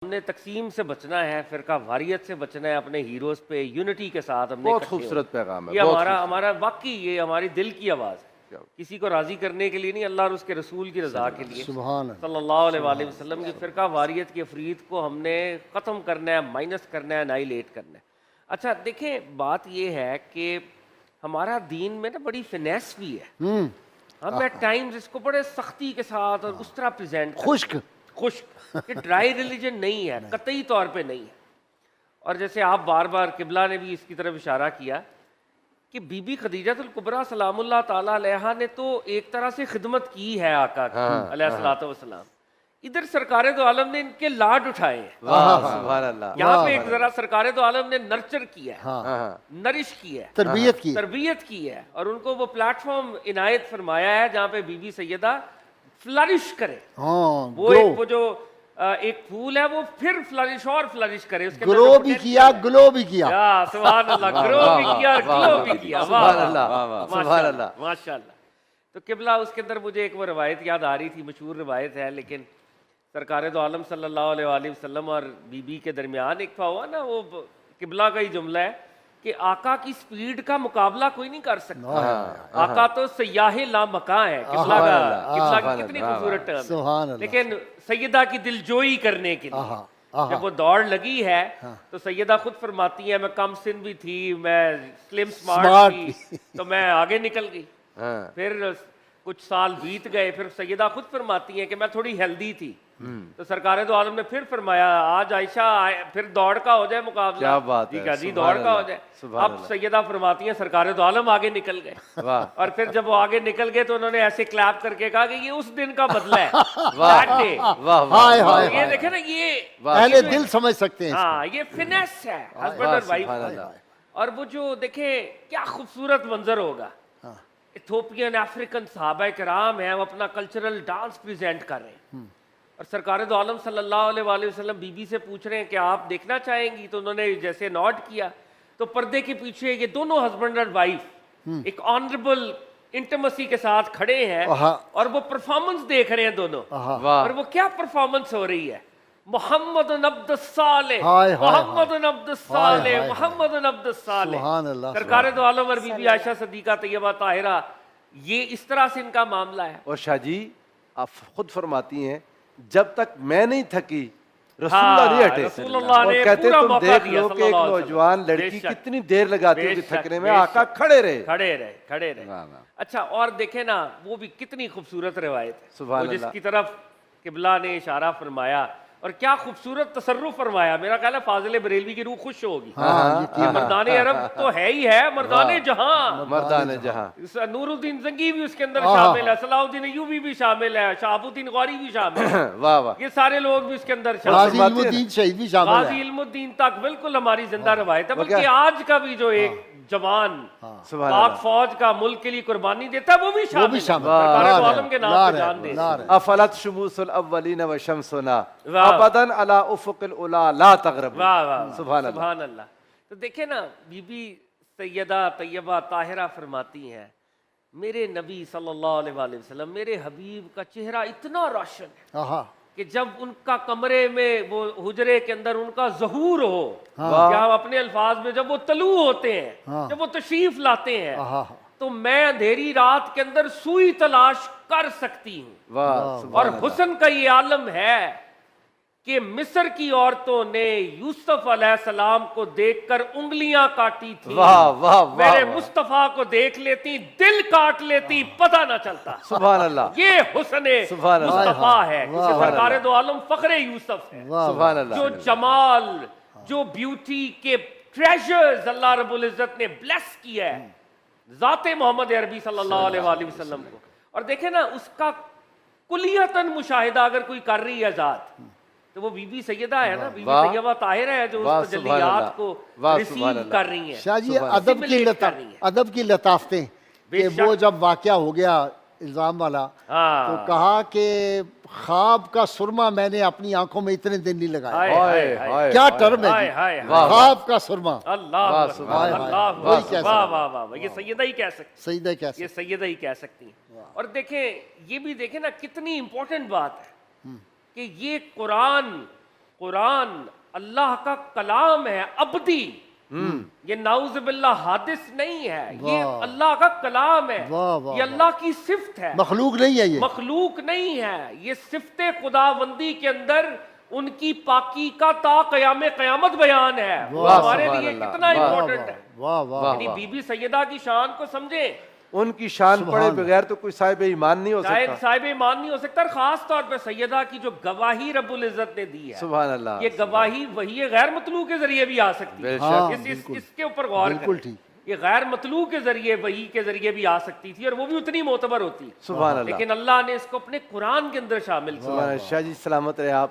हमने तकसीम से बचना है, फिरका वारियत से बचना है, अपने हीरोज पे यूनिटी के साथ हमने बहुत इकट्ठे खूबसूरत होना। पैगाम है। ये बहुत हमारा खूबसूरत। हमारा वाकई ये हमारी दिल की आवाज़ है, क्या- किसी को राज़ी करने के लिए नहीं, अल्लाह और उसके रसूल की रज़ा के लिए सुभान अल्लाह। सल्लल्लाहु अलैहि वसल्लम की फिरका वारियत की अफरीद को हमने ख़त्म करना है, माइनस करना है, नाइलेट करना है। अच्छा देखें, बात ये है कि हमारा दीन में ना बड़ी फिनेस भी है। हम एट टाइम्स इसको बड़े सख्ती के साथ और उस तरह प्रेजेंट खुश्क खुश्क कि ड्राई रिलीजन नहीं है, कतई तौर पे नहीं है। और जैसे आप बार बार किबला ने भी इसकी तरफ इशारा किया कि बीबी खदीजतुल कुबरा सलामुल्लाह ताला अलैहा ने तो एक तरह से खिदमत की है आका की अलैहिस्सलातु वस्सलाम। इधर सरकारे दो आलम ने इनके लाड उठाए हैं, वाह सुभान अल्लाह। यहाँ पे एक जरा सरकारे दो आलम ने नर्चर किया है, हाँ, हाँ, नरिश की है, तरबियत की। तरबियत की है और उनको वो प्लेटफॉर्म इनायत फरमाया है जहाँ पे बीबी सैयदा फ्लरिश करे। हाँ, वो एक वो जो एक फूल है वो फिर फ्लरिश और फ्लरिश करे, उसके अंदर ग्लो जो भी potential किया, है। ग्लो भी किया। या सुभान अल्लाह, ग्रो भी किया और ग्लो भी किया। वाह सुभान अल्लाह, वाह, वाह, माशाअल्लाह, सुभान अल्लाह। माशाअल्लाह। तो किबला उसके अंदर मुझे एक वो रवायत याद आ रही थी, मशहूर रवायत है, लेकिन सरकार दो आलम सल्लल्लाहु अलैहि वसल्लम और बीबी के दरमियान एक हुआ ना, वो किबला का ही जुमला है कि आका की स्पीड का मुकाबला कोई नहीं कर सकता। आका तो सयाहे लामका है। किबला का किबला की कितनी खूबसूरत टर्म सुभान है। अल्लाह। लेकिन सैयदा की दिलजोई करने के लिए आहा, आहा। जब वो दौड़ लगी है तो सैयदा खुद फरमाती है, मैं कम सिन भी थी, मैं स्लिम स्मार्ट स्मार्ट थी, तो मैं आगे निकल गई। हाँ। फिर कुछ साल बीत गए, फिर सैयदा खुद फरमाती हैं कि मैं थोड़ी हेल्दी थी, तो सरकार दो आलम ने फिर फरमाया, आज आयशा फिर दौड़ का हो जाए मुकाबला। क्या बात है, जी जी, सुभान दौड़ का हो अल्लाह, जाए। सुभान अब अल्लाह। सैयदा फरमाती हैं सरकार दो आलम आगे निकल गए। वाह और फिर जब वो आगे निकल गए तो उन्होंने ऐसे क्लैप करके कहा कि ये उस दिन का बदला है। वाह That day। वाह हाय, वाह हाय, तो ये देखे ना, ये अहले दिल समझ सकते हैं इसको। हाँ, ये फिनेस है हस्बैंड वाह, और वाइफ सुभान का। अल्लाह। और वो जो देखे क्या खूबसूरत मंजर होगा, इथोपियन अफ्रीकन सहाबा कराम है, वो अपना कल्चरल डांस प्रेजेंट कर रहे हैं और सरकार दो आलम सल्लल्लाहु अलैहि वसल्लम बीबी से पूछ रहे हैं कि आप देखना चाहेंगी, तो उन्होंने जैसे नॉट किया तो पर्दे के पीछे ये दोनों हस्बैंड और वाइफ एक ऑनरेबल इंटिमेसी के साथ खड़े हैं आहा। और वो परफॉर्मेंस देख रहे हैं दोनों। आहा। वाह और वो क्या परफॉर्मेंस हो रही है, मोहम्मद अब्द साले, हाय, हाय, मोहम्मद अब्द साले, हाय, हाय, मोहम्मद अब्द साले। सुभान अल्लाह, सरकार दो आलम और बीबी आयशा सदीका तैयबा ताहिरा, ये इस तरह से इनका मामला है। और शाह जी आप खुद फरमाती हैं, जब तक मैं नहीं थकी रसूलुल्लाह नहीं हटे। रसूलुल्लाह और ने कहते पूरा तुम मौका देख दिया लो कि एक सल्लल्लाहु अलैहि नौजवान वसल्लम। लड़की बेशक, कितनी देर लगाती होगी बेशक, थकने में, बेशक। आका खड़े रहे। खड़े रहे, खड़े रहे। वाह, वाह। अच्छा, और देखे ना, वो भी कितनी खूबसूरत रिवायत है, सुभान वो अल्लाह। जिसकी तरफ किबला ने इशारा फरमाया और क्या खूबसूरत तसर्रुफ फरमाया। मेरा ख्याल है फाजिल बरेलवी की रूह खुश होगी। हाँ, ये मर्दाने अरब तो है ही है, मर्दाने जहां। मर्दान जहां। नूरुद्दीन जंगी भी उसके अंदर शामिल है, सलाहुद्दीन अय्यूबी भी शामिल है, शहाबुद्दीन गौरी भी शामिल है, वाह वाह। ये सारे लोग भी उसके अंदर गाजी शामिल हैं। इल्मुद्दीन शहीद भी शामिल गाजी है। इल्मुद्दीन तक बिल्कुल हमारी जिंदा रवायत है। वो बल्कि क्या? आज का भी जो एक जवान सुभान पाक अल्लाह। फौज का मुल्क के लिए कुर्बानी देता है, वो भी शामिल है। शामिल। सरकार ला दो रहे आलम के हैं, नाम ला पे रहे जान हैं, दे। ला रहे हैं। अफलत शुमूसुल अव्वलीन व शम्सुना वाह। अबदन अला उफुकिल उला ला तगरब। वाह वाह, सुभान अल्लाह। सुभान अल्लाह। तो देखे ना, बीबी सैयदा तैयबा ताहिरा फरमाती हैं, मेरे नबी सल्लल्लाहु अलैहि वसल्लम, मेरे हबीब का चेहरा इतना रोशन है आहा, कि जब उनका कमरे में वो हुजरे के अंदर उनका ज़हूर हो, हाँ। या हम अपने अल्फाज में जब वो तलू होते हैं, हाँ। जब वो तशरीफ लाते हैं, आहा, तो मैं अंधेरी रात के अंदर सुई तलाश कर सकती हूँ। वाह और सुभान अल्लाह। हुस्न का ये आलम है कि मिस्र की औरतों ने यूसुफ अलैहिस्सलाम को देखकर उंगलियां काटी थी। वाह वाह वाह मेरे वाह। मुस्तफा को देख लेती, दिल काट लेती, पता ना चलता। सुभान अल्लाह। ये हुस्न सुभान अल्लाह। मुस्तफा है, वाह, जिसे वाह, सरकार दो आलम फखरे यूसुफ है। वाह, सुभान अल्लाह। जो जमाल, जो ब्यूटी के ट्रेजर्स अल्लाह रब्बुल इज्जत ने ब्लेस किया है जाते मोहम्मद अरबी सल्लल्लाहु अलैहि वसल्लम को। और देखे ना, उसका कुलियतन मुशाहिदा अगर कोई कर रही है जात, तो वो बीबी सैयदा है ना, बीबी वाह। तैयबा ताहिरा है, जो वाह, उस सुभान तजल्लियात अल्लाह। को वाह, सुभान रिसीव अल्लाह। कर रही हैं। शाह जी सुभान अदब की Simulate कर रही है। अदब की लताफतें कि बेशक। वो जब वाक़या हो गया इल्ज़ाम वाला, हाँ। तो कहा कि ख्वाब का सुरमा मैंने अपनी आंखों में इतने दिन नहीं लगाया। हाय, हाय हाय, हाय हाय। क्या हाय। टर्म है हाय, जी? हाय, हाय। वाह, ख्वाब का सुरमा। अल्लाह वाह, अकबर, सुभान अल्लाह। अल्लाह वही अकबर। कह वाह सकते वाह वाह वाह, ये सैयदा ही कह सकते सईद है कैसे? ये सैयदा ही कह सकती हैं। और देखें, ये भी देखें ना, कितनी इंपॉर्टेंट बात है कि ये कुरान कुरान अल्लाह का कलाम है, अब्दी। ये नाउज़ुबिल्लाह हादिस नहीं है, ये वाह। अल्लाह का कलाम है। वाह, वाह, ये अल्लाह की सिफ्त है, मखलूक नहीं है ये। मखलूक नहीं है। ये सिफ्ते खुदाबंदी के अंदर उनकी पाकी का ता क़याम क़यामत बयान है। वो वाह, हमारे सुभान लिए अल्लाह, कितना वाह, इंपॉर्टेंट है। वाह वाह वाह, यानी बीबी सैयदा की शान को समझे। उनकी शान सुभान पढ़े अल्लाह। बगैर तो कोई साहिब ईमान नहीं हो शायद सकता। साहिब ईमान नहीं हो सकता। और खास तौर पे सैयदा की जो गवाही रब्बुल इज्जत ने दी है, सुभान अल्लाह। ये गवाही वही गैर मतलू के जरिए भी आ सकती है। बेशक। हाँ, इसके ऊपर गौर बिल्कुल करें। ठीक। ये गैर मतलू के जरिए, वही के जरिए भी आ सकती थी और वो भी उतनी मोतबर होती। सुभान अल्लाह। लेकिन अल्लाह ने इसको अपने कुरान के अंदर शामिल किया। सुभान अल्लाह। शाह जी सलामत रहे आप।